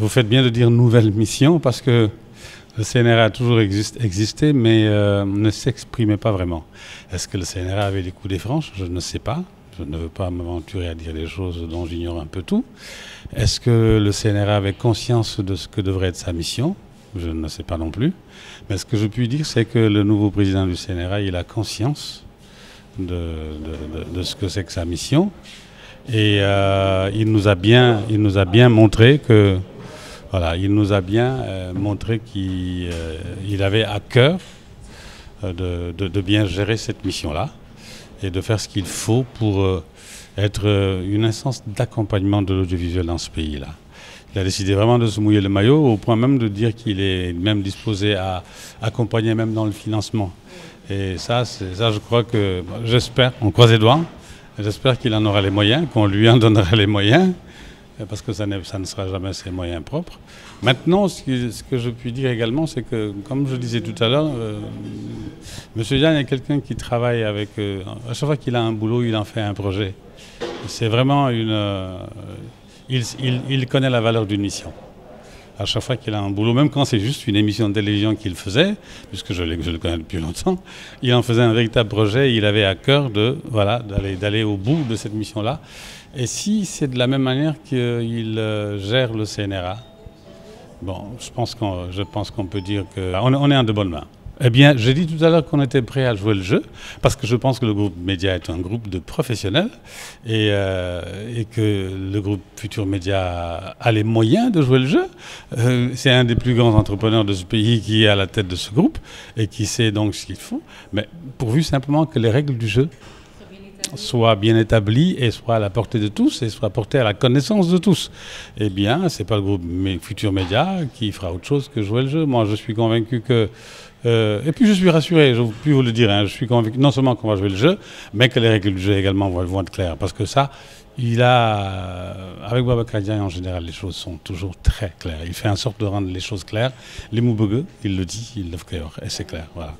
vous faites bien de dire nouvelle mission parce que le CNRA a toujours existé, mais ne s'exprimait pas vraiment. Est-ce que le CNRA avait les coups des franches? Je ne sais pas. Je ne veux pas m'aventurer à dire des choses dont j'ignore un peu tout. Est-ce que le CNRA avait conscience de ce que devrait être sa mission? Je ne sais pas non plus. Mais ce que je puis dire, c'est que le nouveau président du CNRA, il a conscience de ce que c'est que sa mission. Et il nous a bien montré que, voilà, il nous a bien montré qu'il avait à cœur de bien gérer cette mission-là et de faire ce qu'il faut pour être une instance d'accompagnement de l'audiovisuel dans ce pays-là. Il a décidé vraiment de se mouiller le maillot au point même de dire qu'il est même disposé à accompagner même dans le financement. Et ça, je crois que, j'espère, on croise les doigts, j'espère qu'il en aura les moyens, qu'on lui en donnera les moyens, parce que ça ne sera jamais ses moyens propres. Maintenant, ce que je puis dire également, c'est que, comme je disais tout à l'heure, M. Diagne est quelqu'un qui travaille avec... à chaque fois qu'il a un boulot, il en fait un projet. C'est vraiment il connaît la valeur d'une mission. À chaque fois qu'il a un boulot, même quand c'est juste une émission de télévision qu'il faisait, puisque je le connais depuis longtemps, il en faisait un véritable projet, il avait à cœur d'aller au bout de cette mission-là. Et si c'est de la même manière qu'il gère le CNRA, bon, je pense qu'on peut dire qu'on est en de bonnes mains. Eh bien, j'ai dit tout à l'heure qu'on était prêt à jouer le jeu, parce que je pense que le groupe Média est un groupe de professionnels et que le groupe Futur Média a les moyens de jouer le jeu. C'est un des plus grands entrepreneurs de ce pays qui est à la tête de ce groupe et qui sait donc ce qu'il faut, mais pourvu simplement que les règles du jeu soient bien établies et soient à la portée de tous et soient portées à la connaissance de tous. Eh bien, c'est pas le groupe Futur Média qui fera autre chose que jouer le jeu. Moi, je suis convaincu que... et puis je suis rassuré, je puis vous le dire, hein, je suis convaincu non seulement qu'on va jouer le jeu, mais que les règles du jeu également vont être claires. Parce que ça, avec Boubacar Diagne en général, les choses sont toujours très claires. Il fait en sorte de rendre les choses claires. Les mots bugueux, il le dit, il le fait, et c'est clair, voilà.